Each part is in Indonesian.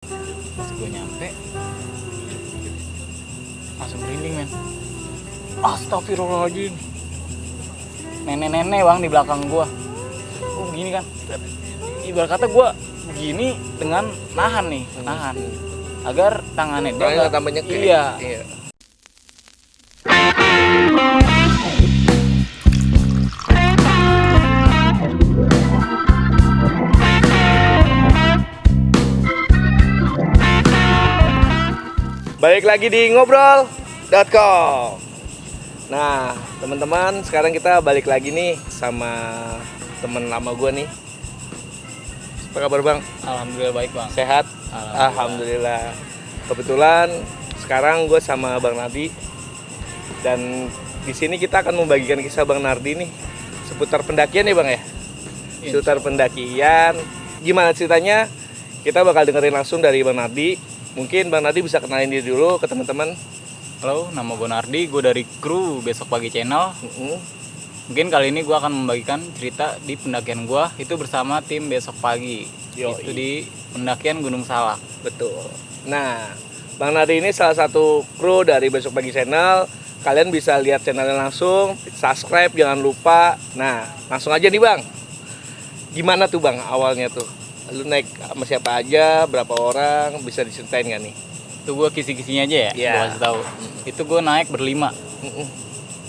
Pas gue nyampe langsung merinding men. Astagfirullahaladzim, nenek-nenek bang di belakang gue. Gue begini kan, ibarat kata gue begini dengan nahan agar tangannya dia nggak tambah nyekek. Iya. Balik lagi di ngobrol.com. Nah teman-teman, sekarang kita balik lagi nih sama temen lama gue nih. Apa kabar bang? Alhamdulillah baik bang. Sehat? Alhamdulillah. Kebetulan sekarang gue sama Bang Nardi, dan di sini kita akan membagikan kisah Bang Nardi nih seputar pendakian ya bang ya. Seputar pendakian. Gimana ceritanya? Kita bakal dengerin langsung dari Bang Nardi. Mungkin Bang Nardi bisa kenalin diri dulu ke teman-teman. Halo, nama gue Nardi, gue dari kru Besok Pagi Channel. Mungkin kali ini gue akan membagikan cerita di pendakian gue itu bersama tim Besok Pagi. Yoi. Itu di pendakian Gunung Salak. Betul. Nah, Bang Nardi ini salah satu kru dari Besok Pagi Channel. Kalian bisa lihat channelnya langsung, subscribe jangan lupa. Nah, langsung aja nih Bang. Gimana tuh Bang awalnya tuh? Lu naik sama siapa aja, berapa orang, bisa diceritain gak nih? Itu gue kisi-kisinya aja ya, Iya. gue kasih tahu. Itu gue naik berlima.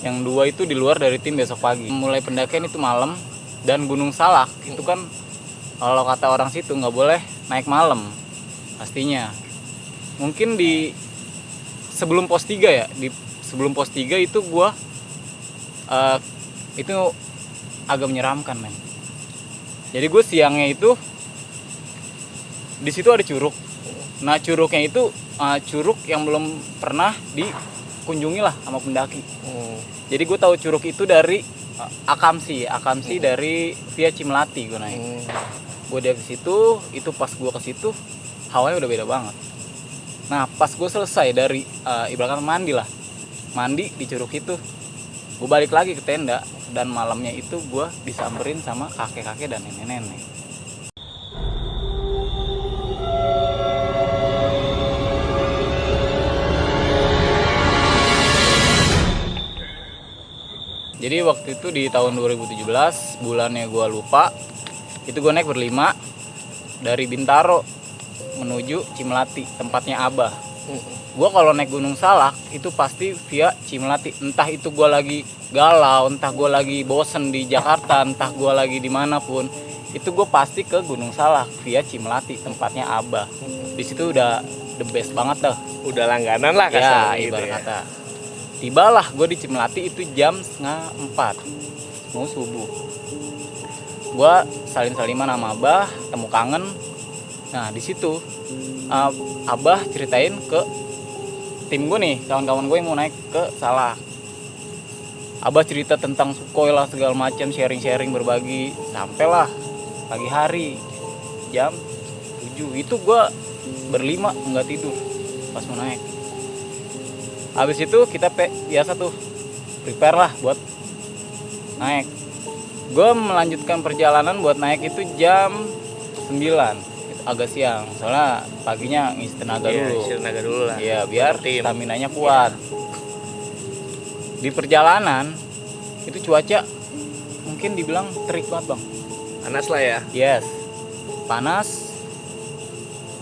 Yang dua itu di luar dari tim Besok Pagi. Mulai pendakian itu malam, dan Gunung Salak itu kan kalau kata orang situ nggak boleh naik malam pastinya. Mungkin di sebelum pos 3 ya, di sebelum pos 3 itu gue itu agak menyeramkan men. Jadi gue siangnya itu di situ ada curug. Nah curugnya itu curug yang belum pernah dikunjungi lah sama pendaki. Jadi gue tahu curug itu dari Akamsi dari via Cimlati gue naik. Gue dari situ, itu pas gue ke situ hawanya udah beda banget. Nah pas gue selesai dari ibaratnya mandi di curug itu, gue balik lagi ke tenda, dan malamnya itu gue disamperin sama kakek-kakek dan nenek-nenek. Jadi waktu itu di tahun 2017, bulannya gue lupa, itu gue naik berlima dari Bintaro menuju Cimlati, tempatnya Abah. Gue kalau naik Gunung Salak itu pasti via Cimlati. Entah itu gue lagi galau, entah gue lagi bosen di Jakarta, entah gue lagi dimanapun, itu gue pasti ke Gunung Salak via Cimlati, tempatnya Abah. Di situ udah the best banget dah. Udah langganan lah Ya, kasarnya gitu ibarat ya. kata. Tibalah gue di Cimlati itu jam 3:30, mau subuh. Gue salin-saliman sama Abah, temu kangen. Nah di situ Abah ceritain ke tim gue nih, kawan-kawan gue yang mau naik ke Salak. Abah cerita tentang Sukhoi lah segala macam, sharing-sharing berbagi. Sampailah pagi hari jam 7 itu gue berlima nggak tidur pas mau naik. Habis itu kita biasa tuh prepare lah buat naik. Gue melanjutkan perjalanan buat naik itu jam 9, itu agak siang. Soalnya paginya ngisi tenaga dulu. Isi tenaga dulu lah. Iya, biar Tim. staminanya kuat. Di perjalanan itu cuaca mungkin dibilang terik banget bang. Panas lah ya. Yes, panas.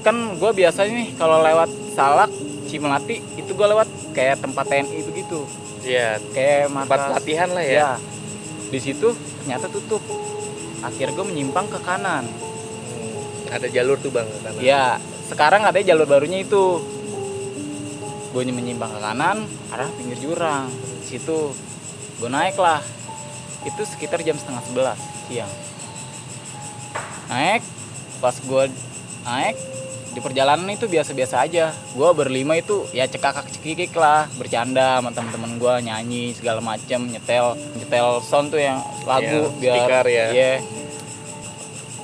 Kan gue biasanya nih kalau lewat Salak, Cimlati itu gue lewat kayak tempat TNI begitu, Iya. kayak Tempat latihan lah ya. Di situ ternyata tutup. Akhirnya gue menyimpang ke kanan. Ada jalur tuh bang ke kanan. Ya, sekarang ada jalur barunya itu. Gue menyimpang ke kanan, arah pinggir jurang. Di situ gue naik lah. Itu sekitar jam 10:30 siang. Naik, pas gue naik di perjalanan itu biasa-biasa aja. Gue berlima itu ya cekakak-cekikik lah, bercanda sama teman-teman gue, nyanyi segala macam, nyetel sound tuh yang lagu Ya, biar speaker ya. Iya.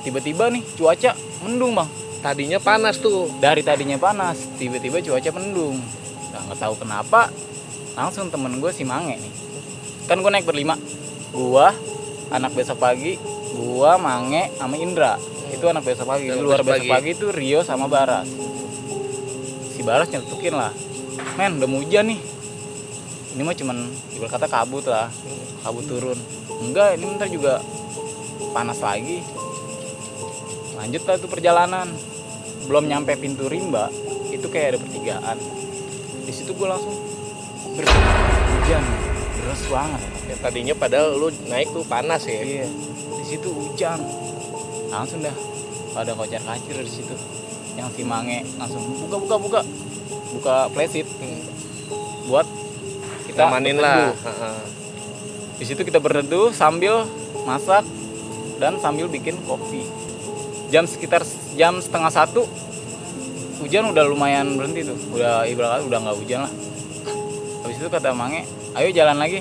Tiba-tiba nih cuaca mendung bang. Tadinya panas tuh. Dari tadinya panas, tiba-tiba cuaca mendung. Nggak tahu kenapa, langsung temen gue si Mange nih. Kan gue naik berlima, gue anak Besok Pagi, gue Mange sama Indra. Itu anak besok pagi. Di Anak luar besok besok pagi itu Rio sama Baras. Si Baras nyetukin lah, men udah mau hujan nih, ini mah cuman ibarat kata kabut lah, kabut turun. Enggak, ini ntar juga panas lagi. Lanjut lah tuh perjalanan, belum nyampe pintu rimba itu kayak ada pertigaan. Di situ gue langsung hujan deras banget. Ya, tadinya padahal lu naik tuh panas ya. Iya, di situ hujan langsung dah pada kocar kacir di situ. Yang si Mange langsung buka playset buat kita Amanin lah. berteduh. Di situ kita berteduh sambil masak dan sambil bikin kopi. Sekitar jam setengah 1 hujan udah lumayan berhenti tuh, udah ibarat udah nggak hujan lah. Habis itu kata Mange, ayo jalan lagi.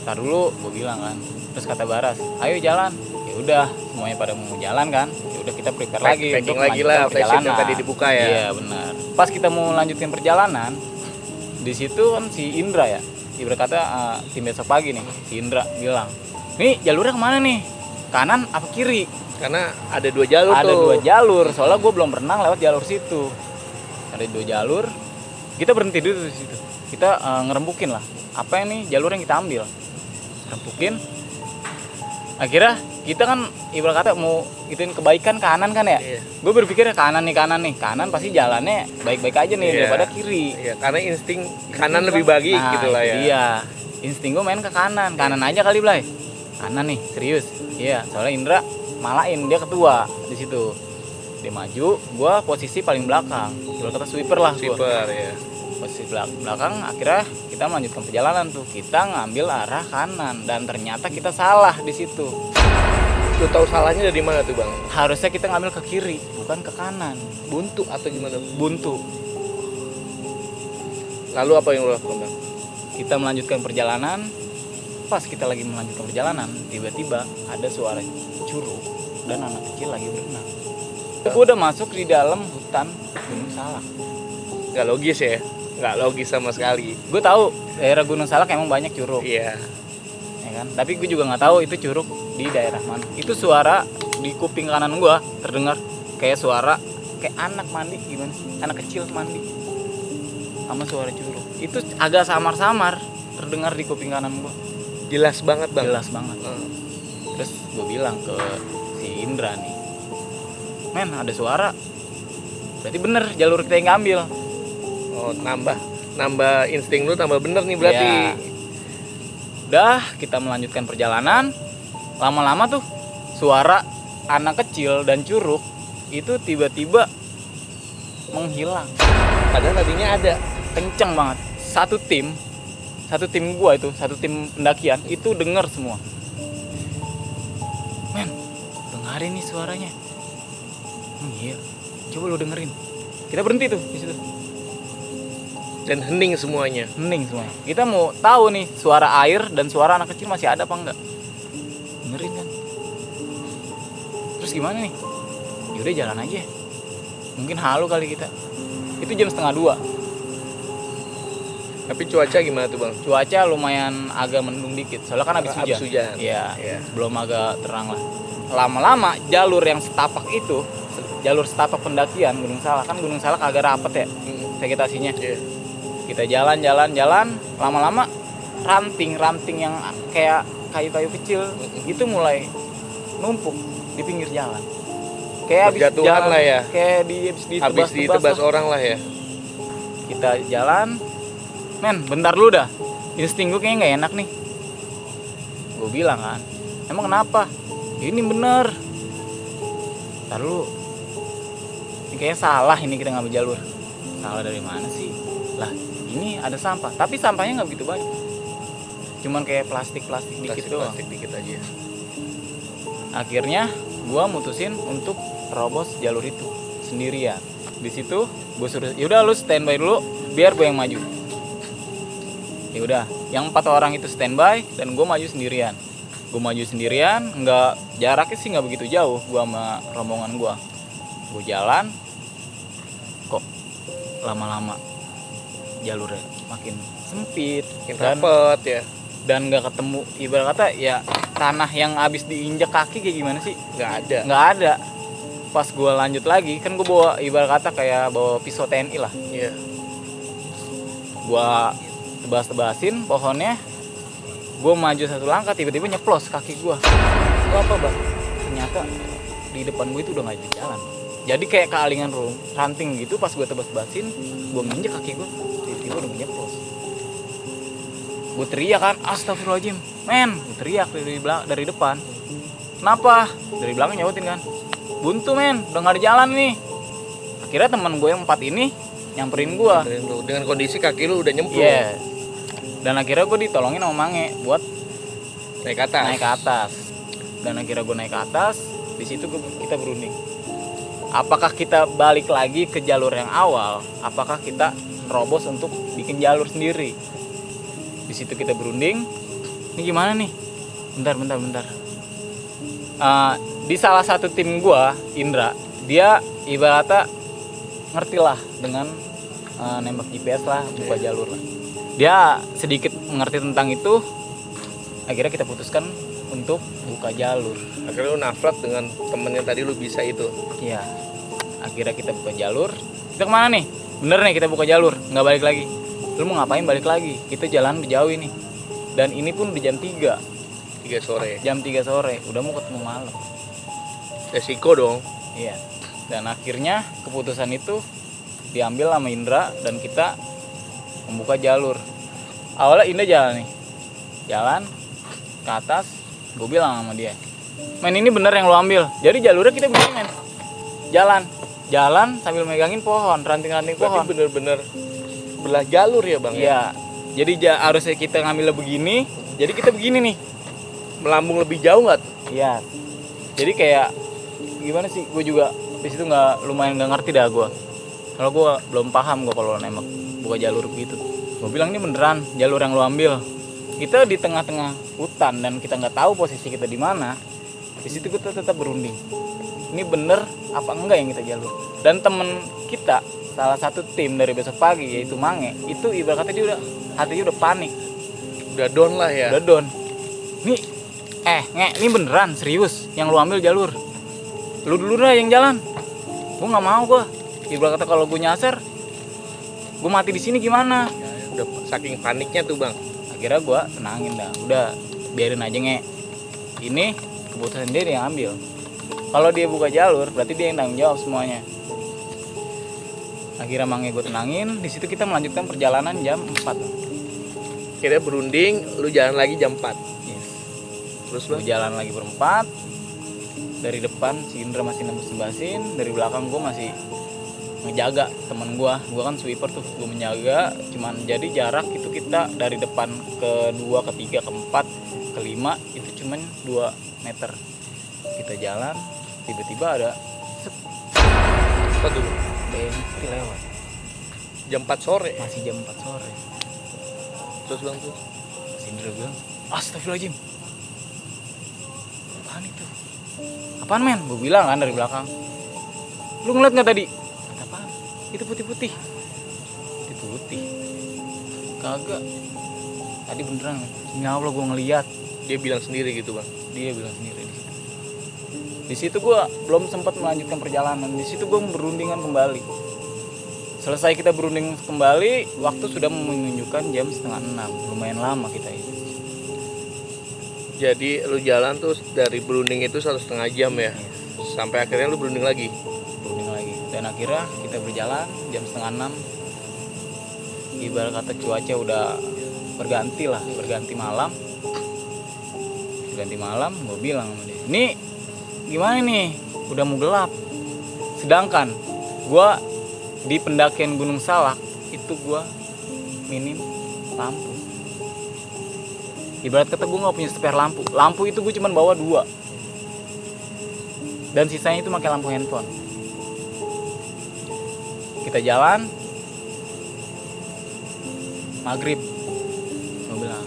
Ntar dulu, gue bilang kan. Terus kata Baras, ayo jalan. Ya udah, semuanya pada mau jalan kan. Ya udah kita prepare lagi Packing untuk lagi melanjutkan lah, flashlight yang perjalanan. tadi dibuka ya. Iya benar. Pas kita mau lanjutin perjalanan, di situ kan si Indra ya, ibarat kata tim besok pagi nih, si Indra bilang, nih jalurnya kemana nih? Kanan apa kiri? Karena ada 2 jalur Ada tuh. 2 jalur, soalnya gue belum pernah lewat jalur situ. Ada 2 jalur, kita berhenti dulu di situ. Kita ngerembukin lah, apa ini jalur yang kita ambil. Rembukin. Akhirnya kita kan ibarat kata mau gituin kebaikan kanan kan ya. Iya. Gue berpikir kanan nih, kanan pasti jalannya baik-baik aja nih Iya. daripada kiri. Iya, karena insting kanan lebih bagi Nah, gitu lah ya. Iya, insting gue main ke kanan aja kali Blay. Kanan nih, serius. Iya, soalnya Indra malain, dia ketua di situ. Dia maju, gue posisi paling belakang. Ibarat kata sweeper lah gua. Sweeper ya. Posisi belakang, akhirnya kita melanjutkan perjalanan tuh. Kita ngambil arah kanan dan ternyata kita salah di situ. Lu tahu salahnya dari mana tuh, Bang? Harusnya kita ngambil ke kiri, bukan ke kanan. Buntu atau gimana? Buntu. Lalu apa yang lu lakukan, Bang? Kita melanjutkan perjalanan. Pas kita lagi melanjutkan perjalanan, tiba-tiba ada suara curug dan anak kecil lagi berenang. Gue udah masuk di dalam hutan Gunung Salak. Nggak logis ya? Nggak logis sama sekali. Gue tahu daerah Gunung Salak emang banyak curug, Iya. ya kan? Tapi gue juga nggak tahu itu curug di daerah mana. Itu suara di kuping kanan gue terdengar kayak suara kayak anak mandi gimana? Anak kecil mandi. Sama suara curug. Itu agak samar-samar terdengar di kuping kanan gue. Jelas banget, Bang. Jelas banget. Hmm. Terus gue bilang ke si Indra nih, men ada suara, berarti bener jalur kita yang ngambil. Oh, nambah insting lu tambah bener nih berarti. Ya. Udah kita melanjutkan perjalanan. Lama-lama tuh suara anak kecil dan curug itu tiba-tiba menghilang. Padahal tadinya ada. Kenceng banget. Satu tim gua itu, satu tim pendakian itu denger semua. Men, dengerin nih suaranya. Iya. Coba lu dengerin. Kita berhenti tuh di situ. Dan hening semuanya. Hening semuanya. Kita mau tahu nih suara air dan suara anak kecil masih ada apa enggak. Dengerin kan. Terus gimana nih? Yaudah jalan aja. Mungkin halu kali kita. Itu jam 1:30. Tapi cuaca gimana tuh, Bang? Cuaca lumayan agak mendung dikit. Soalnya kan habis hujan. hujan. Iya. Iya. Belum agak terang lah. Lama-lama jalur yang setapak itu, jalur setapak pendakian Gunung Salak, kan Gunung Salak agak rapet ya vegetasinya. Iya. Kita jalan, lama-lama ranting yang kayak kayu-kayu kecil itu mulai numpuk di pinggir jalan. Kayak habis Berjatuhan jalan lah ya. Kayak Habis ditebas lah. orang lah ya. Kita jalan, men, bentar dulu dah. Insting gue kayaknya nggak enak nih. Gue bilang kan, emang kenapa? Ini bener. Ntar dulu. Ini kayaknya salah ini kita ngambil jalur. Salah dari mana sih? Lah, ini ada sampah. Tapi sampahnya nggak begitu banyak. Cuman kayak plastik dikit doang. Plastik dikit aja. Akhirnya gua mutusin untuk terobos jalur itu sendirian. Di situ gue suruh, yaudah lu standby dulu biar gue yang maju. Ya udah, yang 4 orang itu standby dan gue maju sendirian. Gue maju sendirian, nggak jaraknya sih nggak begitu jauh gue sama rombongan gue. Gue jalan, kok lama-lama jalurnya makin sempit Makin rapet ya. dan nggak ketemu, ibarat kata ya tanah yang habis diinjak kaki kayak gimana sih? Nggak ada. Nggak ada. pas gue lanjut lagi kan gue bawa ibarat kata kayak bawa pisau TNI lah. Iya. Gue tebas-tebasin pohonnya, gue maju satu langkah tiba-tiba nyeplos kaki gue. Itu apa bang? Ternyata di depan gue itu udah nggak ada jalan. Jadi kayak kealingan ranting gitu, pas gue tebas-tebasin gue nginjek kaki gue tiba-tiba udah nyeplos. Gue teriak kan, astagfirullahaladzim men, gue teriak dari depan. Kenapa? Dari belakang nyautin kan, buntu men, udah gak ada jalan nih. Akhirnya teman gue yang 4 ini nyamperin gue. Dengan kondisi kaki lu udah nyemplung. Iya. Dan akhirnya gue ditolongin sama Mange buat Naik ke atas. Dan akhirnya gue naik ke atas. Di situ kita berunding. Apakah kita balik lagi ke jalur yang awal? Apakah kita nerobos untuk bikin jalur sendiri? Di situ kita berunding. Ini gimana nih? Bentar. Di salah satu tim gua, Indra, dia ibaratnya ngerti lah dengan nembak GPS lah, buka jalur lah. Dia sedikit mengerti tentang itu. Akhirnya kita putuskan untuk buka jalur. Akhirnya lu nafrat dengan temen yang tadi lu bisa itu. Iya. Akhirnya kita buka jalur. Kita kemana nih? Bener nih kita buka jalur, nggak balik lagi. Lu mau ngapain balik lagi? Kita jalan udah jauh ini. Dan ini pun di jam 3 sore. Jam 3 sore, udah mau ketemu malam. Resiko dong. Iya. Dan akhirnya keputusan itu diambil sama Indra dan kita membuka jalur. Awalnya Indra jalan nih. Jalan ke atas, gue bilang sama dia, men ini bener yang lo ambil. Jadi jalurnya kita begini men. Jalan sambil megangin pohon, ranting-ranting pohon. Berarti bener-bener belah jalur ya bang? Iya. Jadi harusnya kita ngambilnya begini, jadi kita begini nih. Melambung lebih jauh nggak? Iya. Jadi kayak gimana sih? Gue juga di situ lumayan nggak ngerti dah gue. Kalau gue belum paham gue kalau nembak buka jalur begitu. Gue bilang ini beneran jalur yang lo ambil. Kita di tengah-tengah hutan dan kita nggak tahu posisi kita di mana. Di situ kita tetap berunding. Ini bener apa enggak yang kita jalur? Dan temen kita salah satu tim dari besok pagi yaitu Mange itu ibaratnya dia udah hatinya udah panik, udah down lah ya. Udah down. Nih, ini beneran serius yang lu ambil jalur. Lu dulu dah yang jalan. Gua nggak mau gua. Ibarat kata kalau gua nyasar, gua mati di sini gimana? Udah saking paniknya tuh bang. Akhirnya gua tenangin dah. Udah biarin aja Ini keputusan dia yang ambil. Kalau dia buka jalur, berarti dia yang tanggung jawab semuanya. Akhirnya Mange gue tenangin. Di situ kita melanjutkan perjalanan jam 4. Akhirnya berunding, lu jalan lagi jam 4. Yes. Terus bang? Jalan lagi berempat. Dari depan si Indra masih nembus-nembasin. Dari belakang gue masih ngejaga temen gue. Gue kan sweeper tuh, gue menjaga. Cuman jadi jarak itu kita dari depan ke 2, ke 3, ke 4, ke 5 itu cuman 2 meter. Kita jalan, tiba-tiba ada apa tuh? TNI lewat. Jam 4 sore? Masih jam 4 sore. Terus bang tuh? Si Indra bilang, astagfirullahaladzim. Apaan itu? Apaan men? Gue bilang kan dari belakang. Lu ngeliat gak tadi? Kata apaan? Itu putih-putih. Putih-putih. Kagak. Tadi beneran. Demi Allah gue ngeliat. Dia bilang sendiri gitu bang? Dia bilang sendiri di situ. Di situ gue belum sempat melanjutkan perjalanan. Di situ gue berundingan kembali. Selesai kita berunding kembali, waktu sudah menunjukkan jam 5:30. Lumayan lama kita itu. Jadi lu jalan tuh dari berunding itu 1,5 jam ya? Yes. Sampai akhirnya lu berunding lagi? Berunding lagi. Dan akhirnya kita berjalan jam 5:30. Ibarat kata cuaca udah berganti lah, berganti malam. Berganti malam, gue bilang sama dia, "Nih, gimana nih? Udah mau gelap." Sedangkan gue di pendakian Gunung Salak itu gue minim lampu. Ibarat kata gue nggak punya spare lampu. Lampu itu gue cuma bawa 2. Dan sisanya itu pakai lampu handphone. Kita jalan. Maghrib. Gue bilang,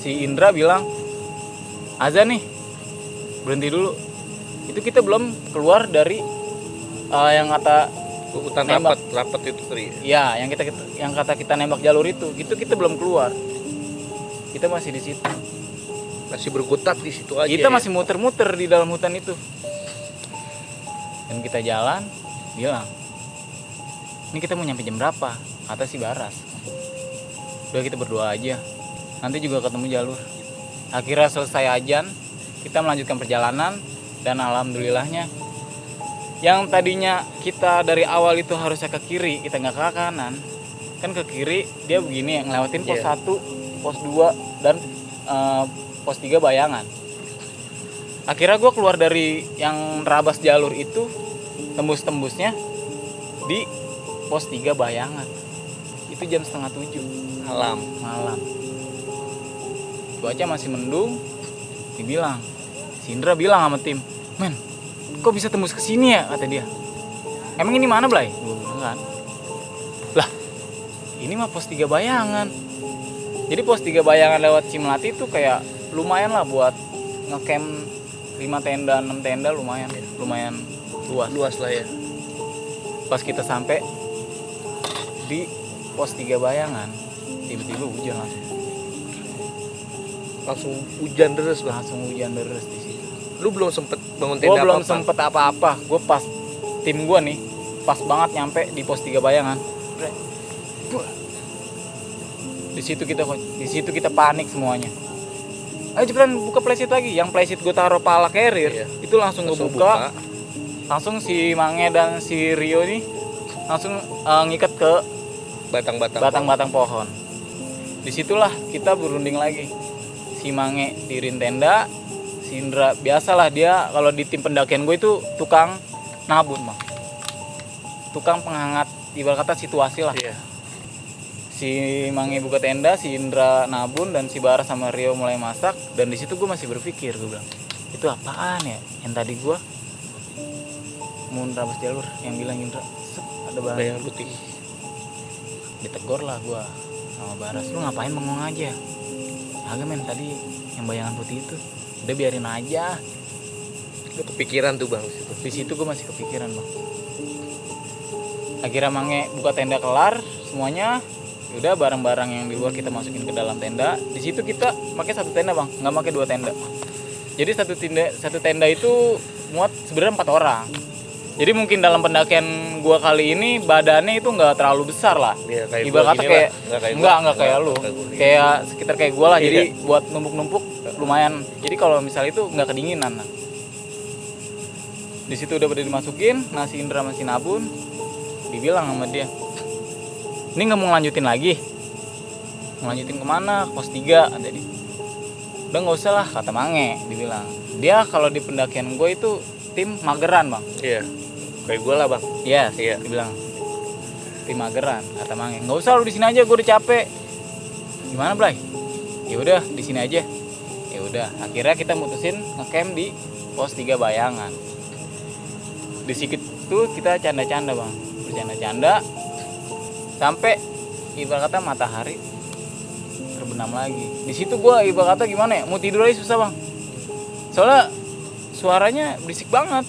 si Indra bilang, azan nih, berhenti dulu. Itu kita belum keluar dari yang kata hutan nembak. rapat itu tadi. Ya, yang kata kita nembak jalur itu kita belum keluar. Kita masih di situ. Masih berkutat di situ aja. Kita ya? masih muter-muter di dalam hutan itu. Dan kita jalan, bilang, ini kita mau nyampe jam berapa? Kata si Baras. Udah kita berdoa aja, nanti juga ketemu jalur. Akhirnya selesai ajan, kita melanjutkan perjalanan. Dan alhamdulillahnya, yang tadinya kita dari awal itu harusnya ke kiri, kita nggak ke kanan. Kan ke kiri, dia begini, ngelewatin pos 1, pos 2, dan pos 3 Bayangan. Akhirnya gue keluar dari yang rabas jalur itu, tembus-tembusnya di pos 3 Bayangan. Itu jam 6:30 malam. Cuaca masih mendung. Dibilang, si Indra bilang sama tim, men, kok bisa tembus ke sini ya, kata dia. Emang ini mana, Blay? Gue bilang kan. Lah, ini mah pos 3 Bayangan. Jadi pos 3 Bayangan lewat Cimelati itu kayak lumayan lah buat ngecamp 5 tenda, 6 tenda, lumayan luas lah ya. Pas kita sampai di pos 3 Bayangan, tiba-tiba hujan Langsung hujan deras Bang. langsung hujan deras di situ. Lu belum sempet bangun Gue tenda belum apa-apa? sempet apa-apa. Gue pas tim gue nih, pas banget nyampe di pos 3 Bayangan. Di situ kita panik semuanya. Ayo cepetan buka playset lagi. Yang playset gue taruh pala carrier, Iya. itu langsung gue buka. Langsung si Mange dan si Rio nih langsung ngikat ke batang-batang pohon. Disitulah kita berunding lagi. Si Mange dirin tenda, si Indra biasalah dia kalau di tim pendakian gue itu tukang nabun, Bang. Tukang penghangat, ibarat kata situasi lah. Iya. Si Mange buka tenda, si Indra nabun, dan si Bara sama Rio mulai masak. Dan di situ gue masih berpikir, gue bilang, itu apaan ya? Yang tadi gue mau nerabas jalur, yang bilang Indra, ada bayangan putih. Ditegor lah gue sama Baras, lu ngapain bengong aja? Agak men, tadi yang bayangan putih itu, udah biarin aja. Lu kepikiran tuh Bang Di situ gue masih kepikiran, Bang. Akhirnya Mange buka tenda kelar semuanya. Udah barang-barang yang di luar kita masukin ke dalam tenda. Di situ kita pakai 1 tenda, Bang, nggak pakai 2 tenda. Jadi satu tenda itu muat sebenarnya 4 orang. Jadi mungkin dalam pendakian gua kali ini badannya itu nggak terlalu besar lah. Iya, kayak ibarat kata kayak nggak kayak lu. gua. Kayak sekitar kayak gua lah. Iya. Jadi buat numpuk-numpuk lumayan. Jadi kalau misalnya itu nggak kedinginan. Nah. Di situ udah pada dimasukin, nasi Indra masih nabun. Dibilang sama dia, ini nggak mau lanjutin lagi? Mau lanjutin kemana? Pos 3 kata dia. Udah nggak usah lah, kata Mange. Dibilang dia kalau di pendakian gue itu tim mageran, Bang. Iya. Kayak gue lah Bang. Yes, Iya. dibilang tim mageran, kata Mange. Nggak usah, lu di sini aja, gue udah capek. Gimana, Blay? Ya udah di sini aja. Ya udah, akhirnya kita mutusin ngecamp di pos 3 Bayangan. Di situ kita canda-canda, Bang. Bercanda-canda sampai ibarat kata matahari terbenam lagi. Di situ gua ibarat kata gimana ya, mau tidur aja susah, Bang. Soalnya suaranya berisik banget.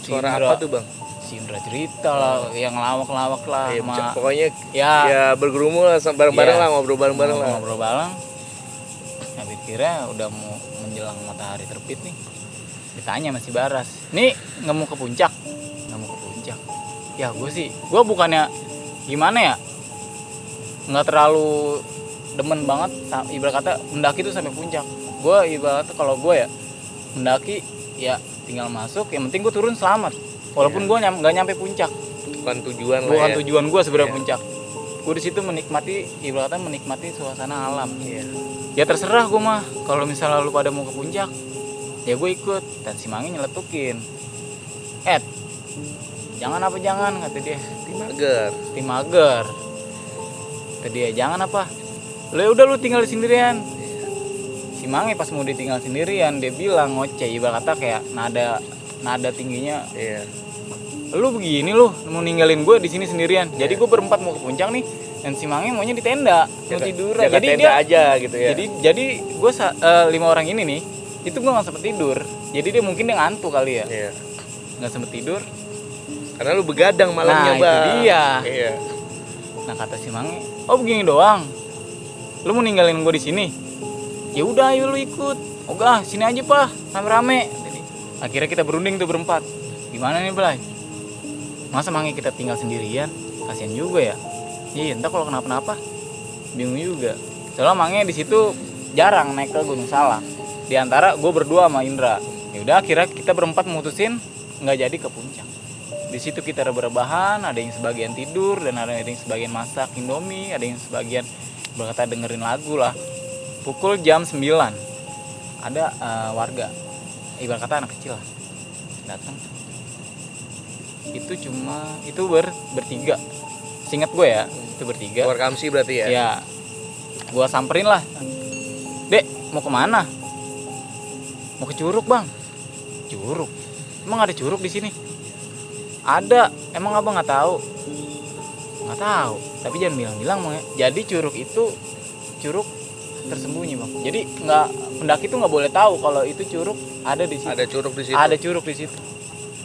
Suara apa tuh Bang? Si Indra cerita lah, yang lawak-lawak lah, Iya, sama pokoknya ya bergerumun lah bareng-bareng Iya. lah, ngobrol bareng-bareng lah. ngobrol bareng. Nah, pikirnya udah mau menjelang matahari terbit nih. Ditanya masih Baras, nih nggak mau ke puncak? Nggak mau ke puncak. Ya gue bukannya gimana ya, nggak terlalu demen banget ibarat kata mendaki tuh sampai puncak. Gue ibarat kata kalau gue ya mendaki ya tinggal masuk, yang penting gue turun selamat, walaupun gue nggak nyampe puncak. Bukan tujuan lah Bukan ya. tujuan gue sebenarnya Iya. puncak. Gue di situ menikmati ibarat kata menikmati suasana alam. Iya. Ya terserah gue mah, kalau misalnya lu pada mau ke puncak ya gue ikut. Dan si Mange nyeletukin, jangan apa jangan, kata dia. Tim mager kata dia, jangan apa, lu udah lu tinggal sendirian. Si Mange pas mau ditinggal sendirian dia bilang ngoceh, ibarat kata kayak nada tingginya, Iya. lu begini lu mau ninggalin gue di sini sendirian. Jadi gue berempat mau ke puncak nih, dan si Mange maunya di tenda mau tidur. Jaga Jadi tenda dia aja gitu ya. jadi gue 5 orang ini nih, itu gue nggak sempet tidur. Jadi dia mungkin dia ngantuk kali ya, Iya. nggak sempet tidur. Karena lu begadang malamnya, Nah, itu Bang. dia. Iya. Nah, kata si Mange, oh begini doang, lu mau ninggalin gue di sini? Ya udah, ayo lu ikut. Oke, sini aja Pak, rame-rame. Akhirnya kita berunding tuh berempat. gimana nih Blay, masa Mange kita tinggal sendirian, kasihan juga ya. Iya entar kalau kenapa-napa bingung juga. Soalnya Mange di situ jarang naik ke Gunung Salak. Di antara gue berdua sama Indra. Ya udah akhirnya kita berempat mutusin nggak jadi ke puncak. Di situ kita rebah-rebahan, ada yang sebagian tidur dan ada yang sebagian masak Indomie, ada yang sebagian berkata dengerin lagu lah. Pukul jam 9 ada warga, ibarat kata anak kecil lah, datang. Itu bertiga. Seingat gue ya, itu bertiga. Keluar Kamsi berarti ya? Ya, gue samperin lah. Dek, mau kemana? Mau ke Curug bang. Curug? Emang ada curug di sini? Ada. Emang abang nggak tahu? Nggak tahu. Tapi jangan bilang-bilang bang ya. Jadi curug itu curug tersembunyi bang. Jadi pendaki itu nggak boleh tahu kalau itu curug ada di situ. Ada curug di situ. Ada curug di situ.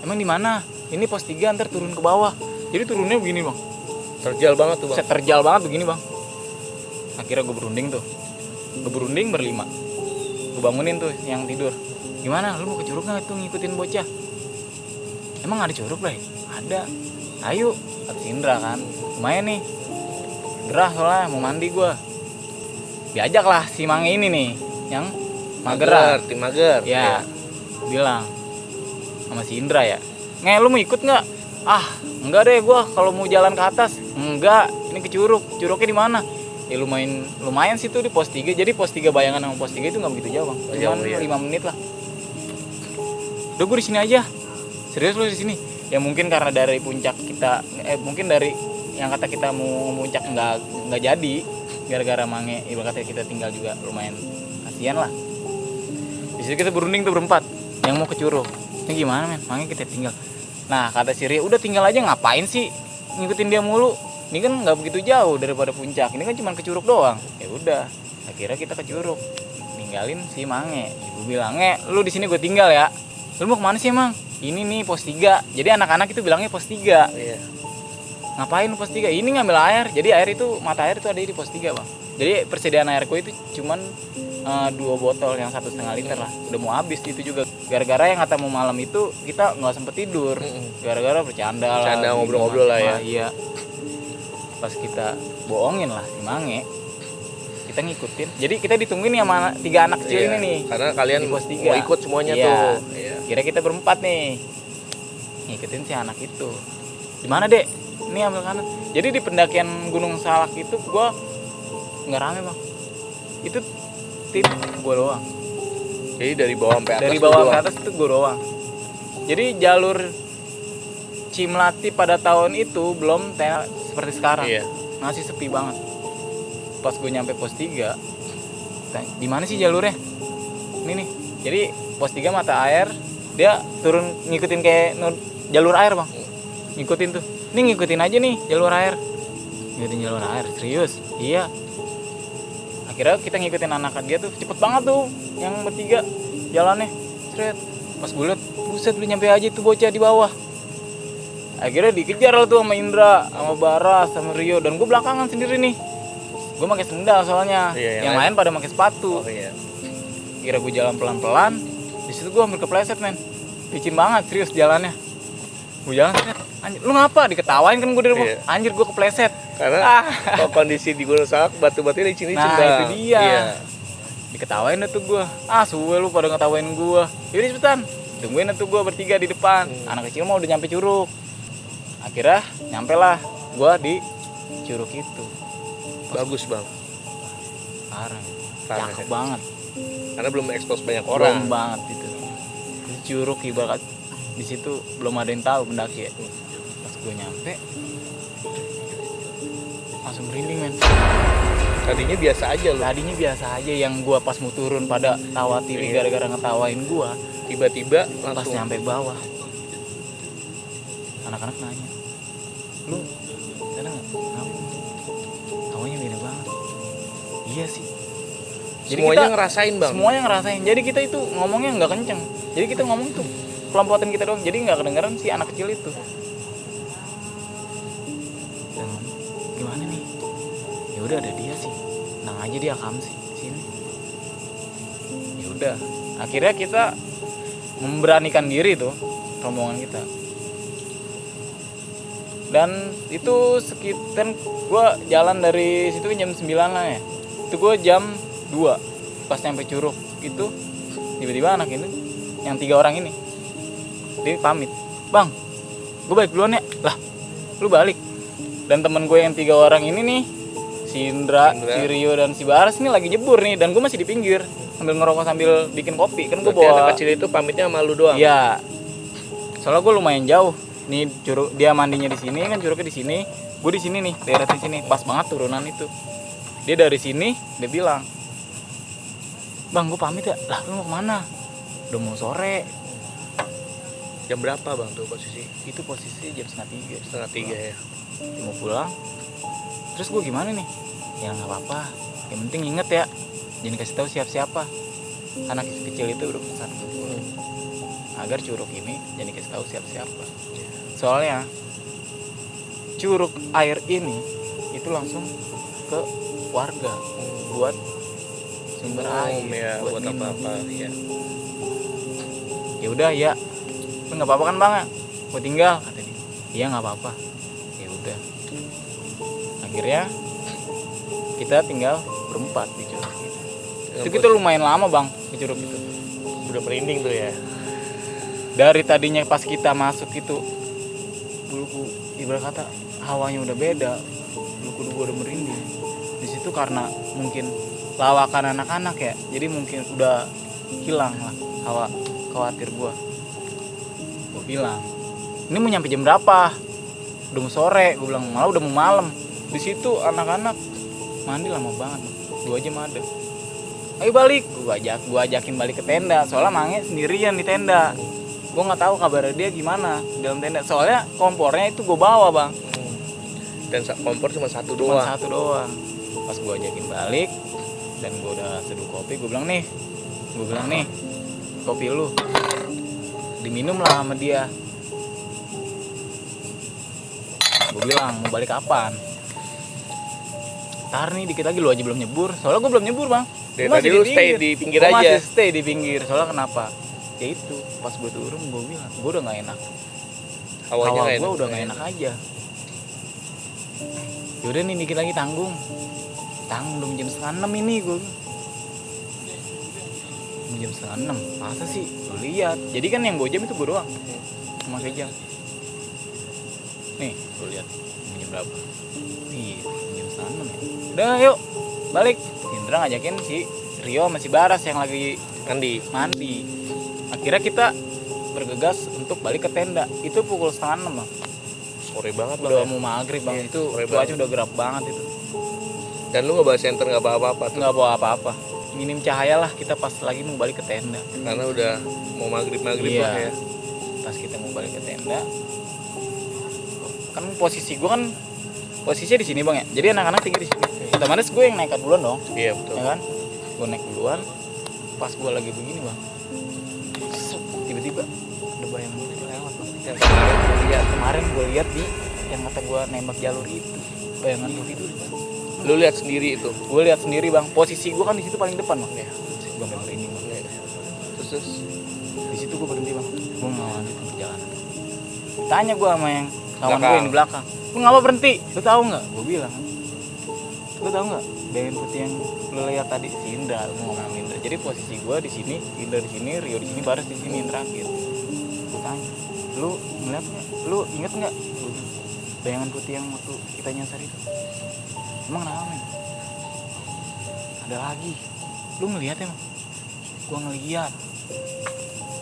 Emang di mana? Ini pos 3 ntar turun ke bawah. Jadi turunnya begini bang. Terjal banget tuh bang. Terjal banget begini bang. Akhirnya gue berunding tuh. Gue berunding berlima. Gue bangunin tuh yang tidur. Gimana? Lu mau ke curug nggak tuh ngikutin bocah? Emang ada curug Bray? Ada. Ayo. Kata Indra kan. Lumayan nih. Gerah soalnya mau mandi gue. Diajak lah si Mange ini nih. Yang mageran. Tim mager. Ya. Bilang sama si Indra ya. Lu mau ikut nggak? Ah, enggak deh gue kalau mau jalan ke atas. Enggak, ini ke curug. Curugnya di mana? Ya lumayan sih tuh di pos 3. Jadi pos 3 Bayangan sama pos 3 itu nggak begitu jauh bang. Cuman 5 menit lah. Udah gue di sini aja. Serius lu di sini? Ya mungkin karena dari puncak kita, mungkin dari yang kata kita mau puncak nggak jadi. Gara-gara Mange, ibaratnya kita tinggal juga lumayan kasihan lah. Di situ kita berunding tuh berempat. Yang mau ke curug. Ini gimana men? Mange kita tinggal. Nah kata si Ria, udah tinggal aja, ngapain sih ngikutin dia mulu? Ini kan nggak begitu jauh daripada puncak. Ini kan cuma ke curug doang. Ya udah, akhirnya kita ke curug. Ninggalin si Mange. Ibu bilang, lu di sini gue tinggal ya. Lu mau kemana sih emang? Ini nih pos 3. Jadi anak-anak itu bilangnya pos 3. Iya. Ngapain pos 3? Ini ngambil air. Jadi air itu, mata air itu ada di pos 3 bang. Jadi persediaan airku itu cuman 2 botol yang 1,5 liter lah. Udah mau habis itu juga. Gara-gara yang kata mau malam itu kita nggak sempet tidur. Gara-gara bercanda lah. Ngobrol-ngobrol lah ya. Iya. Pas kita bohongin lah si Mange, kita ngikutin. Jadi kita ditungguin sama 3 anak kecil ini nih. Karena kalian di pos 3. mau ikut semuanya tuh. Iya. Kira kita berempat nih ngikutin si anak itu. Di mana dek? Ini ambil kanan. Jadi di pendakian Gunung Salak itu gua nggak rame bang. Itu tim gua doang. Jadi dari bawah sampai atas. Dari bawah ke atas itu gua doang. Jadi jalur Cimlati pada tahun itu belum seperti sekarang. Iya. Masih sepi banget. Pas gue nyampe pos 3, di mana sih jalurnya? Ini nih. Jadi pos 3 mata air, dia turun ngikutin kayak jalur air bang. Ngikutin tuh. Ini ngikutin aja nih jalur air. Ngikutin jalur air, serius? Iya. Akhirnya kita ngikutin anak dia tuh, cepet banget tuh yang bertiga jalannya. Seret. Pas gue liat, buset lu nyampe aja tuh bocah di bawah. Akhirnya dikejar lah tuh sama Indra, sama Baras, sama Rio, dan gue belakangan sendiri nih. Gue pakai sendal soalnya, yang lain pada pakai sepatu. Oh iya. Kira gue jalan pelan-pelan, di situ gue hampir kepleset men, licin banget serius jalannya. Gue jalan, anjir, lu ngapa? Diketawain kan gue di rumah, anjir gue kepleset. Karena kalau kondisi di Gunung Salak batu-batunya licin-licin nah, bang. itu dia. Iya. Diketawain dah tuh gue, suwe lu pada ngetawain gue. Yaudah cepetan, tungguin tuh gue bertiga di depan. Anak kecil mah udah nyampe curug. Akhirnya nyampe lah gue di curug itu. Bagus bang. Parah, cakep Ya. banget. Karena belum ekspos banyak orang. Belum banget itu. Curug ibarat di situ belum ada yang tahu pendaki ya. Pas gue nyampe, langsung merinding men. Tadinya biasa aja loh. Tadinya biasa aja, yang gue pas mau turun pada tawa tiri gara-gara ngetawain gue. Tiba-tiba Pas langsung nyampe bawah, anak-anak nanya, lu sana nggak? Kenapa? Hawanya beda banget. Iya sih. Jadi semuanya kita ngerasain bang. Semuanya ngerasain. Jadi kita itu ngomongnya nggak kenceng. Jadi kita ngomong tuh pelan-pelan kita doang. Jadi nggak kedengeran si anak kecil itu. Dan gimana nih? Ya udah ada dia sih. Nang aja dia akam sih sini. Ya udah. Akhirnya kita memberanikan diri tuh rombongan kita. Dan itu sekitar gue jalan dari situ jam 9 lah ya. Itu gue jam 2 pas nyampe Curug itu tiba-tiba anak ini yang 3 orang ini dia pamit, bang gue balik duluan ya. Lah lu balik? Dan temen gue yang 3 orang ini nih, si Indra, si Rio dan si Baras ini lagi jebur nih, dan gue masih di pinggir sambil ngerokok sambil bikin kopi. Kan gue bawa anak kecil itu pamitnya sama lu doang. iya, soalnya gue lumayan jauh nih. Curug dia mandinya di sini kan, curugnya di sini, gue di sini nih, daerah di sini pas banget turunan itu. Dia dari sini dia bilang, bang gue pamit ya. Lah lu mau kemana? Udah mau sore. Jam berapa bang tuh posisi? Itu posisi jam 2:30. 2:30 ya. Dia mau pulang. Terus gue gimana nih? Ya nggak apa-apa, yang penting inget ya, jangan kasih tahu siapa-siapa. Anak kecil itu udah pesan agar curug ini jangan kasih tahu siapa-siapa. Soalnya curug air ini itu langsung ke warga buat sumber air, Ya, buat minum. apa-apa ya. Ya udah ya, lu nggak apa-apa kan bang? Mau tinggal kata dia. Iya nggak apa-apa. Ya udah. Akhirnya kita tinggal berempat di curug itu. Itu kita lumayan lama bang di curug itu. Udah merinding tuh ya. Dari tadinya pas kita masuk itu buluku ibarat kata hawanya udah beda, buluku gua udah merinding. Di situ karena mungkin lawakan anak-anak ya, jadi mungkin udah hilang lah hawa khawatir gua bilang, ini mau nyampe jam berapa? Udah mau sore, gue bilang malah udah mau malam. Di situ anak-anak mandi lama banget, 2 jam ada. Ayo balik, gue ajakin balik ke tenda. Soalnya Mange sendirian di tenda. Gue nggak tahu kabar dia gimana di dalam tenda. Soalnya kompornya itu gue bawa bang. Dan kompor cuma satu Cuma doang. satu doang. Pas gue ajakin balik dan gue udah seduh kopi, gue bilang nih, kopi lu diminum lah sama dia. Gue bilang mau balik kapan? Ntar nih dikit lagi, lu aja belum nyebur. Soalnya gue belum nyebur bang. Dari tadi lu stay di pinggir Gua aja. masih stay di pinggir. Soalnya kenapa? Ya itu pas gue turun gue bilang gue udah nggak enak. Hawanya Hawa nggak gue enak. udah nggak enak aja. Yaudah nih dikit lagi tanggung belum jam 5:30 ini gue. Jam 5:30 masa sih? Lu lihat. Jadi kan yang bawa jam itu gue doang. Cuma jam. Nih, lu lihat jam berapa? Iya, jam 5:30 ya. Udah yuk, balik. Indra ngajakin si Rio sama si Baras yang lagi mandi. Akhirnya kita bergegas untuk balik ke tenda. Itu pukul 5:30 bang. Sore banget bang. Udah Ya? mau maghrib bang. Iya, Itu sore cuaca banget. udah gelap banget itu. Dan lu nggak bawa senter, nggak bawa apa-apa tuh? Nggak bawa apa-apa. Minim cahaya lah kita pas lagi mau balik ke tenda. Karena udah mau maghrib Iya. lah ya. Pas kita mau balik ke tenda, kan posisi gue kan posisinya di sini bang ya. Jadi anak-anak tinggal di sini. Otomatis gue yang naik duluan dong, Iya betul. ya kan? Gue naik duluan. Pas gue lagi begini bang, tiba-tiba ada bayangan putih lewat bang. Kemarin gue lihat di yang kata gue nembak jalur itu, bayangan putih itu. Lu lihat sendiri itu. Gue lihat sendiri bang. Posisi gue kan di situ paling depan bang. Ya. Gue memang ini bang. Terus Di situ gue berhenti bang. Gue nggak lanjutin perjalanan. Tanya gue sama yang kawan gue Belakang. yang di belakang. Lu ngapa berhenti? Lu tahu nggak? Gue bilang. Lu tahu nggak? Bayangan putih yang lu lihat tadi si Indra. Lu ngomong Indra. Jadi posisi gue di sini, Indra di sini, Rio di sini, Baras di sini, yang terakhir. Gue tanya. Lu ngeliat nggak? Lu inget nggak? Gue bilang, bayangan putih yang waktu kita nyasar itu. Emang kenapa men? Ada lagi. Lu ngeliat emang? Gua ngeliat.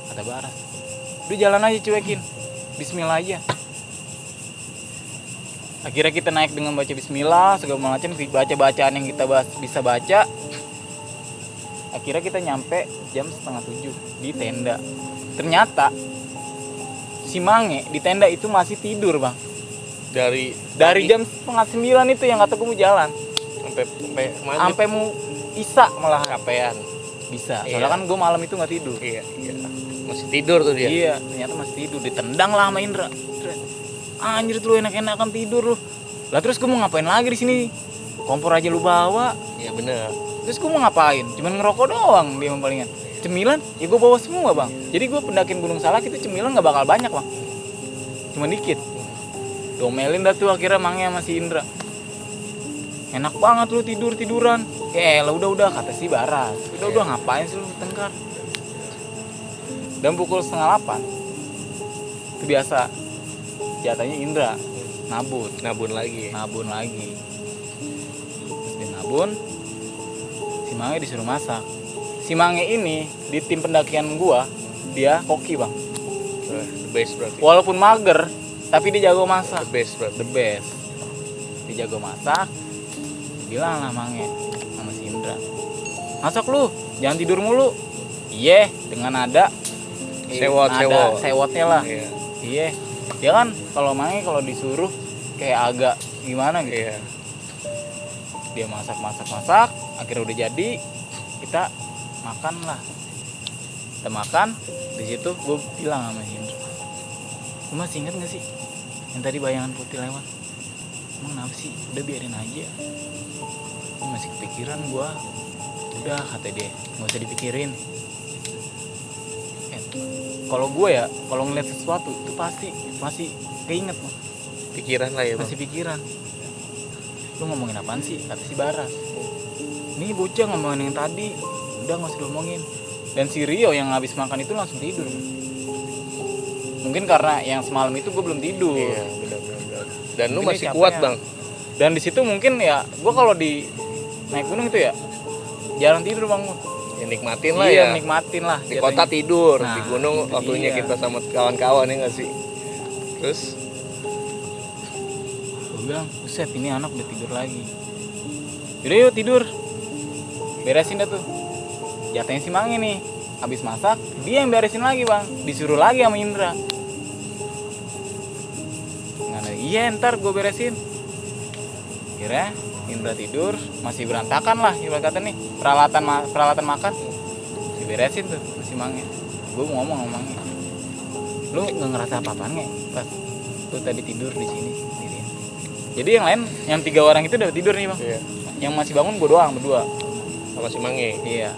Kata Baras. Udah jalan aja cuekin. Bismillah aja. Akhirnya kita naik dengan baca bismillah, segala macam baca-bacaan yang kita bisa baca. Akhirnya kita nyampe jam 6:30 di tenda. Ternyata si Mange di tenda itu masih tidur, Bang. Dari jam 8:30 itu yang kata gue mau jalan sampai maghrib. sampai mau Isa malah Capean. bisa. Iya. Soalnya kan gue malam itu nggak tidur. Iya. Masih tidur tuh dia. Iya, ternyata masih tidur. Ditendang lah sama Indra. Anjir tuh lu enak-enakan tidur lu. Lah terus gue mau ngapain lagi di sini? Kompor aja lu bawa. Iya bener. Terus gue mau ngapain? Cuman ngerokok doang dia palingan. cemilan ya gue bawa semua bang. Jadi gue pendakian Gunung Salak itu cemilan nggak bakal banyak bang, cuma dikit. Domelin dah tuh akhirnya Mange sama si Indra. Enak banget lu tiduran. Lah udah kata si Baras. Udah ngapain sih lu tengkar. Dan pukul 7:30 itu biasa jatahnya Indra nabun lagi. Terus dia nabun, si Mange disuruh masak. Si Mange ini di tim pendakian gua dia koki bang. The best berarti. Walaupun mager tapi dia jago masak. The best. Dia jago masak. Bilang lah Mange sama si Indra, masak lu, jangan tidur mulu. Iya, dengan nada sewotnya lah. Iya. Dia kan kalau Mange kalau disuruh kayak agak gimana gitu. Iya. Dia masak, akhirnya udah jadi, kita makan lah. Kita makan, di situ gue bilang sama Indra, lu masih inget gak sih yang tadi bayangan putih lewat? Emang kenapa sih? Udah biarin aja. Ini masih kepikiran gue. Udah kata dia, nggak usah dipikirin. Kalau gue ya, kalau ngeliat sesuatu itu pasti masih keinget bang. Pikiran lah ya bang. Masih pikiran. Lu ngomongin apaan sih? Kata si Baras. Ini bocah ngomongin yang tadi. Udah nggak usah diomongin. Dan si Rio yang habis makan itu langsung tidur. Mungkin karena yang semalam itu gue belum tidur. Iya, benar. Dan lu Mungkin masih kuat ya. bang. Dan di situ mungkin ya, gue kalau di naik gunung itu ya jarang tidur bang. Ya, nikmatin lah Iya, ya. nikmatin lah. Di kota tidur, Nah, di gunung itu waktunya dia. kita sama kawan-kawan ya nggak sih. Terus Gue bilang, buset ini anak udah tidur lagi. Yaudah yuk tidur. Beresin dah tuh. Jatahnya si Mange nih. Habis masak, dia yang beresin lagi bang. Disuruh lagi sama Indra. Iya ntar gue beresin. Kira Indra tidur, masih berantakan lah ibarat kata nih peralatan makan. Diberesin tuh si Mange. Gue mau ngomong sama Mange, lu nggak ngerasa apa-apaan nggak pas lu tadi tidur di sini sendirian? Jadi yang lain, yang 3 orang itu udah tidur nih bang. iya. Yang masih bangun gue doang berdua. Sama si Mange. Iya.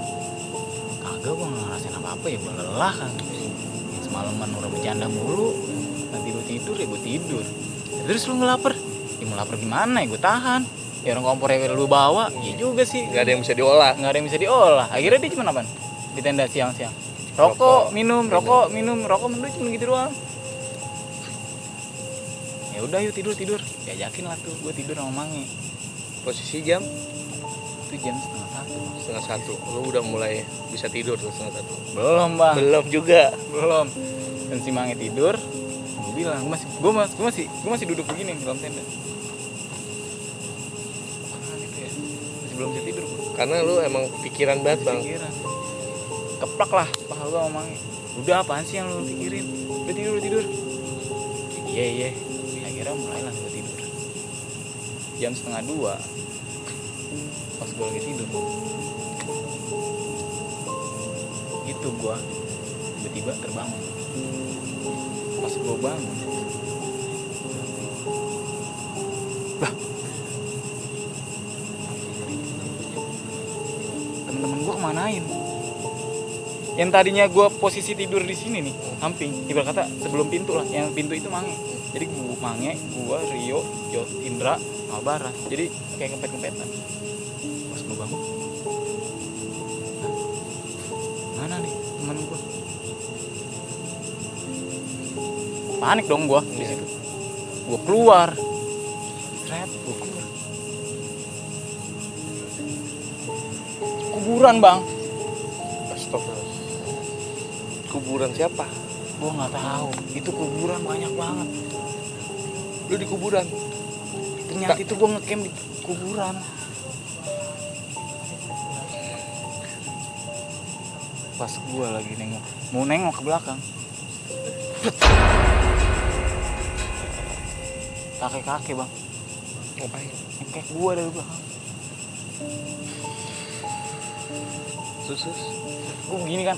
Kagak gue nggak ngerasain apa-apa ya, gue lelah kan. Semalaman udah bercanda mulu, nanti lu tidur ya gue tidur. Terus lu ngelaper, ya mau lapar gimana ya gue tahan. Ya orang kompor yang lu bawa, iya juga sih. Nggak ada yang bisa diolah. Nggak ada yang bisa diolah. Akhirnya dia cuma apaan? Di tenda siang-siang. Rokok, minum, rokok, minum. Cuma gitu doang. Ya udah yuk tidur. Diajakin lah tuh gue tidur sama Mange. Posisi jam Itu jam 1:30. 1:30. Lu udah mulai bisa tidur tuh 1:30. Belum bang. Belum juga. Belum. Dan si Mange tidur. Gue bilang, gue masih duduk begini di dalam tenda. Gitu ya. Masih belum bisa tidur gue. Karena lu emang pikiran banget bang. Pikiran. Keplak lah paha gue sama Mange. Udah apaan sih yang lu pikirin? Udah tidur. Iya. Akhirnya mulailah gue tidur. Jam 1:30 pas gue lagi tidur itu gue tiba-tiba terbangun. Pas gue bangun, temen-temen gue kemanain? Yang tadinya gue posisi tidur di sini nih, samping, ibarat kata sebelum pintu lah, yang pintu itu Mange. Jadi Mange, gue, Rio, Indra, sama Baras. Jadi kayak kempet-kempetan. Pas gue bangun, mana nih temen gue? Panik dong gue di situ. Gue keluar, gue keluar. Kuburan bang. Astagfirullah. Kuburan siapa? Gue nggak tahu. Itu kuburan banyak banget. Lu di kuburan? Ternyata itu gue ngecamp di kuburan. Pas gue lagi mau nengok ke belakang, kakek bang, Ngapain? ngekek gue dari belakang. Sus. Gue begini kan,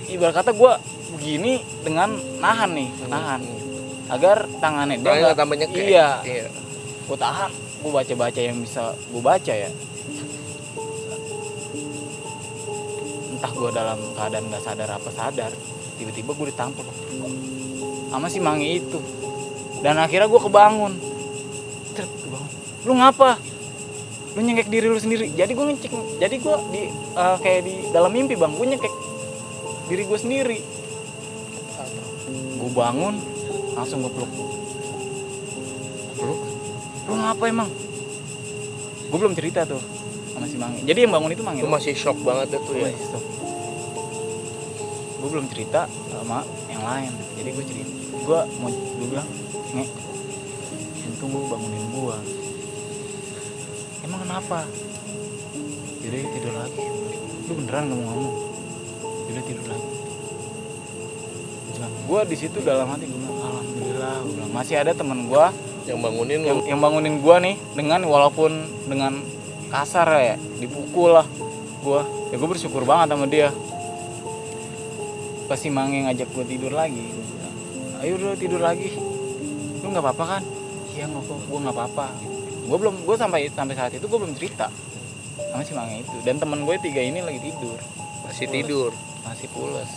ibarat kata gue begini dengan nahan agar tangannya dia Tangannya tambah nyekek. Iya. Iya. Gue tahan, gue baca yang bisa gue baca ya. entah gue dalam keadaan nggak sadar apa sadar, tiba-tiba gue ditampol sama si Mangi itu. Dan akhirnya gue kebangun. Lu ngapa? Lu nyengkek diri lu sendiri. Jadi gue ngecek, jadi gue di kayak di dalam mimpi bang, gue nyengkek diri gue sendiri. Gue bangun, langsung gue peluk. Lu ngapa emang? Gue belum cerita tuh sama si Mangi. Jadi yang bangun itu Mangi. Lu masih shock banget itu ya. Gue belum cerita sama yang lain. Jadi gue cerita, gue bilang, Nge, untung lu bangunin gue. Emang kenapa? Jadi tidur lagi. Lu beneran gak mau ngomong? Jadi tidur lagi. Gue di situ dalam hati gue bilang, alhamdulillah. Gue bilang, masih ada teman gue Yang bangunin lu. yang bangunin gue nih, dengan walaupun dengan kasar ya, dipukul lah gue. Ya gue bersyukur banget sama dia. Pas si Mangi ngajak gue tidur lagi, gue bilang, ayo udah tidur lagi. Lu nggak apa-apa kan? Iya nggak kok, gue nggak apa-apa. Gue sampai saat itu gue belum cerita sama si Mangi itu. Dan teman gue 3 ini lagi tidur. Masih tidur. Masih pules.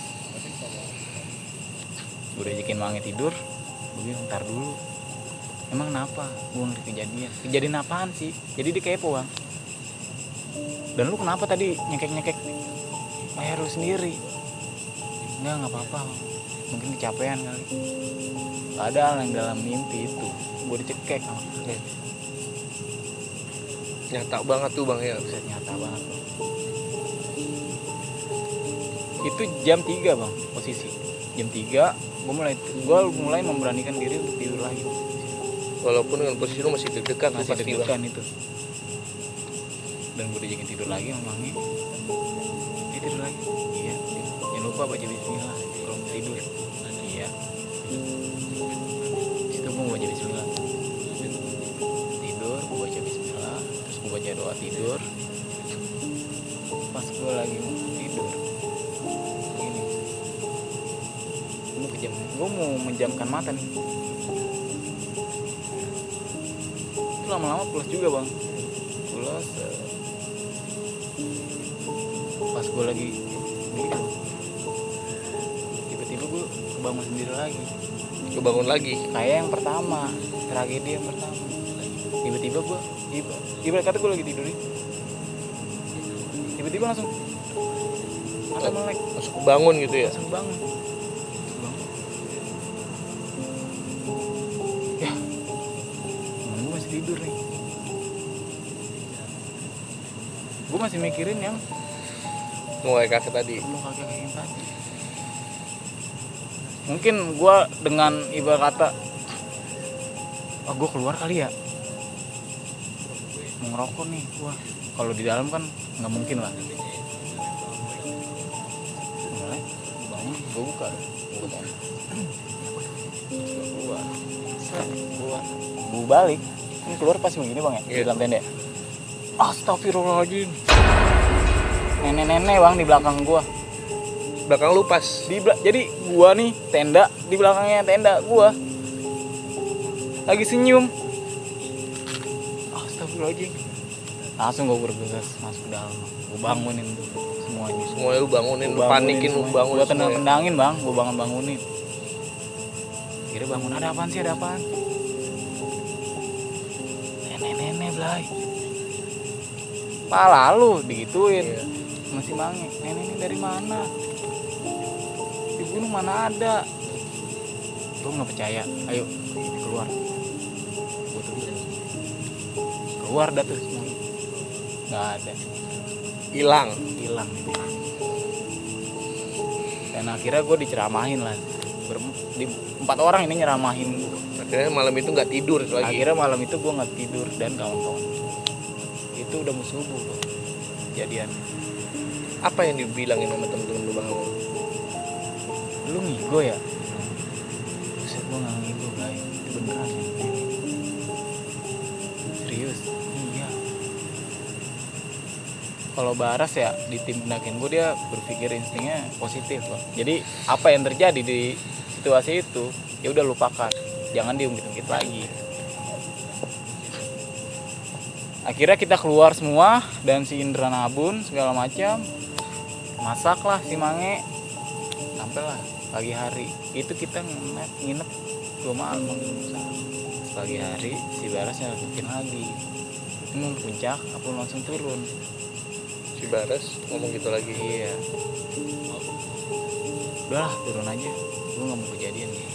Gue udah ajakin Mangi tidur. Gue bilang ntar dulu. Emang kenapa? Gue ngerti kejadian. Kejadian apaan sih? Jadi dia kepo bang. Dan lu kenapa tadi nyekek leher lu sendiri? Enggak apa-apa. Mungkin kecapean kali. Padahal yang dalam mimpi itu gue dicekek sama dia. Nyata banget tuh bang ya. Buset, nyata banget bang. Itu jam 3 bang posisi. Jam 3 gue mulai memberanikan diri untuk tidur lagi. Walaupun dengan posisi lu masih deg-degan. Masih deg-degan itu. Dan gue diajakin tidur lagi sama Mangi. Dia tidur lagi. Iya. Jangan lupa baca bismillah kalau mau tidur. Iya. Situ gue baca bismillah. Tidur, gue baca bismillah. Terus gue baca doa tidur. Pas gue lagi mau tidur, begini. Gue mau menjamkan mata nih. Itu lama-lama pulas juga bang. Pulas. Pas gue lagi begini, tiba-tiba gue kebangun sendiri lagi. Kebangun lagi. Kayak yang pertama, tragedi yang pertama. Tiba-tiba gue, ibarat kata gue lagi tidur nih. Tiba-tiba langsung mata melek. Langsung kebangun gitu ya. Langsung bangun. Ya, temen gue masih tidur nih. Gue masih mikirin yang Mulai kakek tadi. belum kakek yang tadi. Mungkin gue dengan ibarat kata, gue keluar kali ya, mau ngerokok nih gue. Kalau di dalam kan nggak mungkin lah. Mulai bangun, gue buka, gue balik, kan keluar pas begini bang ya, di dalam tenda. Astagfirullahaladzim. Nenek-nenek bang di belakang gua. Belakang lu pas. Jadi gua nih tenda, di belakangnya tenda gua. Lagi senyum. Astagfirullahaladzim. Langsung gua bergegas masuk ke dalam. Gua bangunin tuh semuanya. Semuanya lu bangunin, lu panikin, lu bangun. Gua tendang-tendangin bang, gua bangunin. Kira bangun, ada apaan sih, ada apaan? Nenek-nenek belai. Pala lu digituin. Iya. Masih Mangi, nenek dari mana? Di gunung mana ada? Gue nggak percaya. Ayo keluar. Gue tuh keluar dah tuh semua. Nggak ada. Hilang. Gitu. Dan akhirnya gue diceramahin lah. 4 orang ini nyeramahin gue. Akhirnya malam itu nggak tidur lagi. Akhirnya malam itu gue nggak tidur dan kawan-kawan. Itu udah mau subuh loh jadian. Apa yang dibilangin sama temen-temen lu bang? Lu ngigo ya? Buset, gue gak ngigo guys. Itu beneran ya? Serius? Iya. Kalau Baras ya di tim pendakian gue, dia berpikir instingnya positif loh. Jadi apa yang terjadi di situasi itu ya udah lupakan, jangan diungkit-ungkit lagi. Akhirnya kita keluar semua dan si Indra nabun segala macam. masaklah si Mange, sampailah pagi hari. Itu kita nginep 2 malam Bang, di Gunung Salak. Pagi hari si Baras nyeletukin lagi, ini mau puncak apa langsung turun. Si Baras ngomong gitu lagi. Iya, udahlah turun aja, gue nggak mau kejadian nih.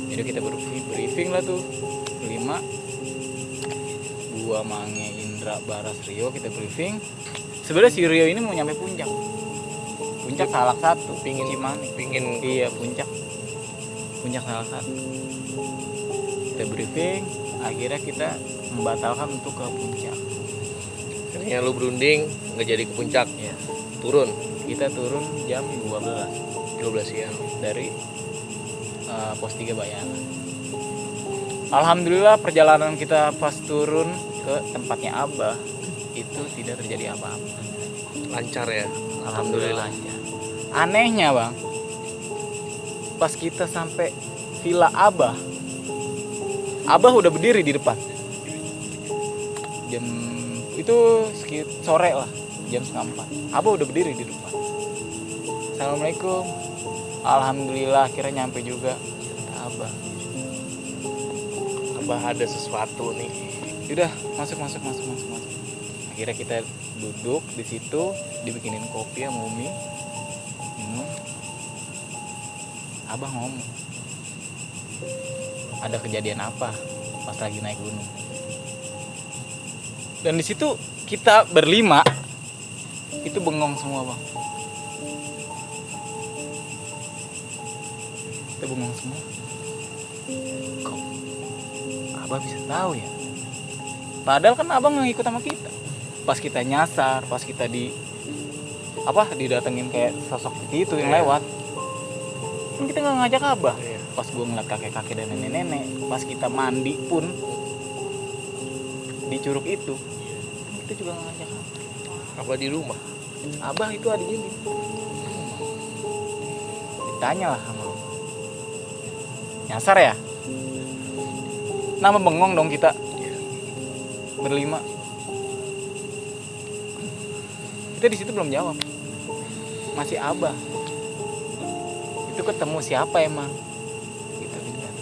Jadi kita briefing lah tuh 5, gua, Mange, Indra, Baras, Rio, kita briefing. Sebenarnya si Rio ini mau nyampe puncak Salak 1, pingin iya puncak Salak 1. Kita briefing, akhirnya kita membatalkan untuk ke puncak. akhirnya lu berunding nggak jadi ke puncak. Ya, Turun kita turun jam 12 siang. dari pos 3 Bayangan. Alhamdulillah perjalanan kita pas turun ke tempatnya Abah itu tidak terjadi apa-apa. Lancar ya. Alhamdulillah lancar. Anehnya Bang, pas kita sampai villa Abah udah berdiri di depan. Jam itu sore lah, jam 3:30. Abah udah berdiri di depan. Assalamualaikum. Alhamdulillah akhirnya nyampe juga. Kata Abah Ada sesuatu nih. udah masuk. Akhirnya kita duduk di situ, dibikinin kopi sama Umi, minum. Abah ngomong, ada kejadian apa pas lagi naik gunung. Dan di situ kita berlima itu bengong semua Bang. Kita bengong semua. Kok Abah bisa tahu ya? Padahal kan Abang nggak ikut sama kita. Pas kita nyasar, pas kita didatengin kayak sosok itu yang lewat, kan kita nggak ngajak Abah. Pas gue ngeliat kakek-kakek dan nenek-nenek, pas kita mandi pun di curug itu, kita juga nggak ngajak Abah. Apa di rumah? Abah itu adanya di ditanya lah sama Abah. Nyasar ya? Nama bengong dong kita berlima. Kita di situ belum jawab. Masih Abah. Itu ketemu siapa emang? Gitu kan.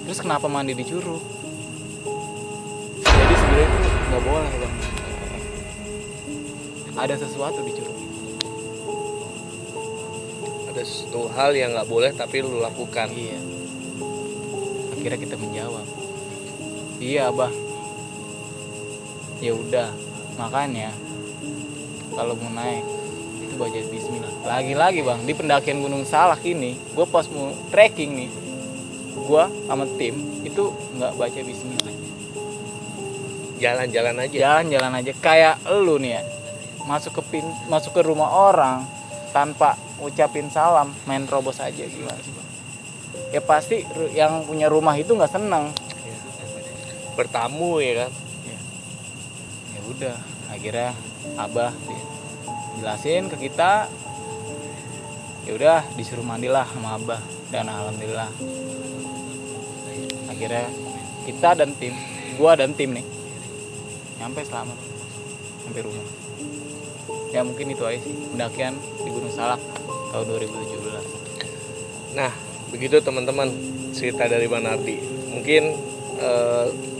Terus kenapa mandi di curug? Jadi sebenarnya itu nggak boleh Bang. Ada sesuatu di curug. Ada satu hal yang nggak boleh tapi lu lakukan. Iya. Akhirnya kita menjawab, iya Abah. Ya udah, makanya kalau mau naik itu baca bismillah. Lagi-lagi Bang, di pendakian Gunung Salak ini, gue pas mau trekking nih, gue sama tim itu nggak baca bismillah. Jalan-jalan aja. Jalan-jalan aja kayak elu nih ya, masuk ke rumah orang tanpa ucapin salam, main terobos aja, gimana sih Bang? Ya pasti yang punya rumah itu nggak senang. Bertamu ya kan. Ya udah, akhirnya Abah jelasin ke kita. Ya udah, disuruh mandilah sama Abah, dan alhamdulillah akhirnya kita dan tim, gua dan tim nih nyampe selamat sampai rumah. Ya mungkin itu aja sih pendakian di Gunung Salak tahun 2017. Nah, begitu teman-teman cerita dari Bang Nardi. Mungkin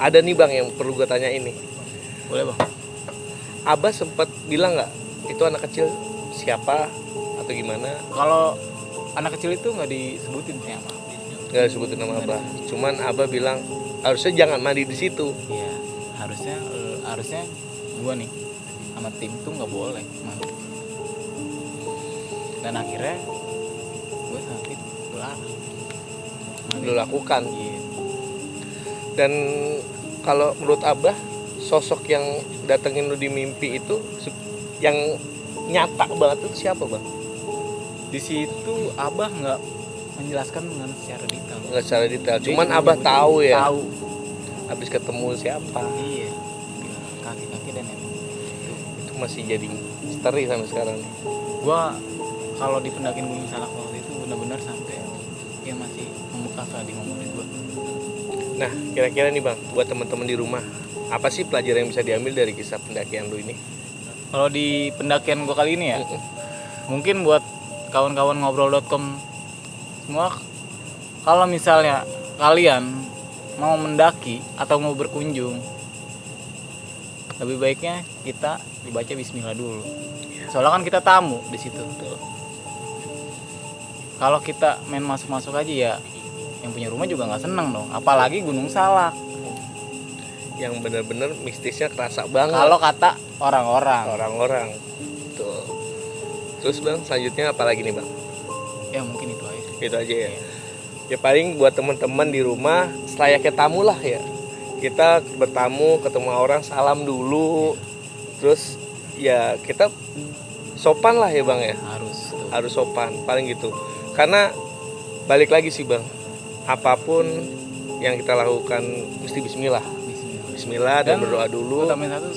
ada nih Bang yang perlu gue tanya ini. Boleh Bang? Abah sempat bilang nggak itu anak kecil siapa atau gimana? Kalau anak kecil itu nggak disebutin siapa. Nggak disebutin nama Abah. Cuman Abah bilang harusnya jangan mandi di situ. Iya, harusnya gua nih sama tim tuh nggak boleh mandi. Dan akhirnya gue sama tim larang. Lu lakukan. Iya. Dan kalau menurut Abah, sosok yang datengin lu di mimpi itu yang nyata banget itu siapa Bang? Di situ Abah nggak menjelaskan dengan secara detail. Nggak secara detail, Dia cuman cuma Abah nyebutin, tahu ya. Tahu. Habis ketemu siapa? Iya. Kaki-kaki dan nenek. Itu masih jadi misteri sampai sekarang nih. Gua kalau di pendakian Gunung Salak waktu itu benar-benar sampai ya masih membekas lah di memori gua. Nah, kira-kira nih Bang, buat teman-teman di rumah, apa sih pelajaran yang bisa diambil dari kisah pendakian lu ini? Kalau di pendakian gue kali ini ya, mungkin buat kawan-kawan ngobrol.com semua, kalau misalnya kalian mau mendaki atau mau berkunjung, lebih baiknya kita dibaca bismillah dulu. Soalnya kan kita tamu di situ. Kalau kita main masuk-masuk aja ya, yang punya rumah juga nggak seneng dong. Apalagi Gunung Salak. Yang bener-bener mistisnya kerasa banget. Kalau kata orang-orang. Tuh. Terus bang, selanjutnya apa lagi nih bang? Ya mungkin itu aja. Itu aja ya. Ya paling buat teman-teman di rumah selayaknya tamu lah ya. Kita bertamu, ketemu orang, salam dulu. Terus ya kita sopan lah ya bang ya. Harus sopan, paling gitu. Karena balik lagi sih bang, apapun yang kita lakukan mesti bismillah. Bismillah dan berdoa dulu. Utamain satu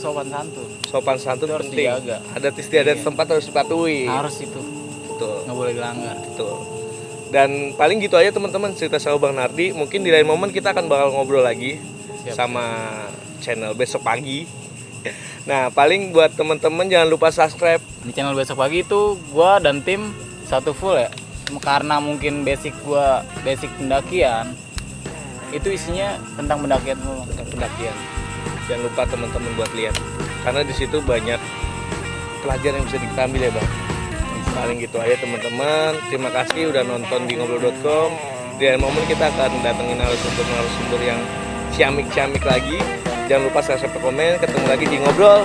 Sopan santun harus penting. dijaga. Adat istiadat tempat harus dipatuhi. Harus itu. Betul. Nggak boleh dilanggar. Betul. Dan paling gitu aja teman-teman cerita sama Bang Nardi. Mungkin di lain momen kita akan bakal ngobrol lagi. Siap. Sama channel Besok Pagi. Nah, paling buat teman-teman jangan lupa subscribe di channel Besok Pagi. Itu gua dan tim satu full ya. Karena mungkin basic pendakian. Itu isinya tentang pendakian semua. Tentang pendakian. Jangan lupa teman-teman buat lihat. Karena di situ banyak pelajaran yang bisa diambil ya, Bang. Paling gitu aja teman-teman. Terima kasih udah nonton di ngobrol.com. Di lain momen kita akan datengin narasumber yang ciamik-ciamik lagi. Jangan lupa subscribe, komen. Ketemu lagi di ngobrol.com.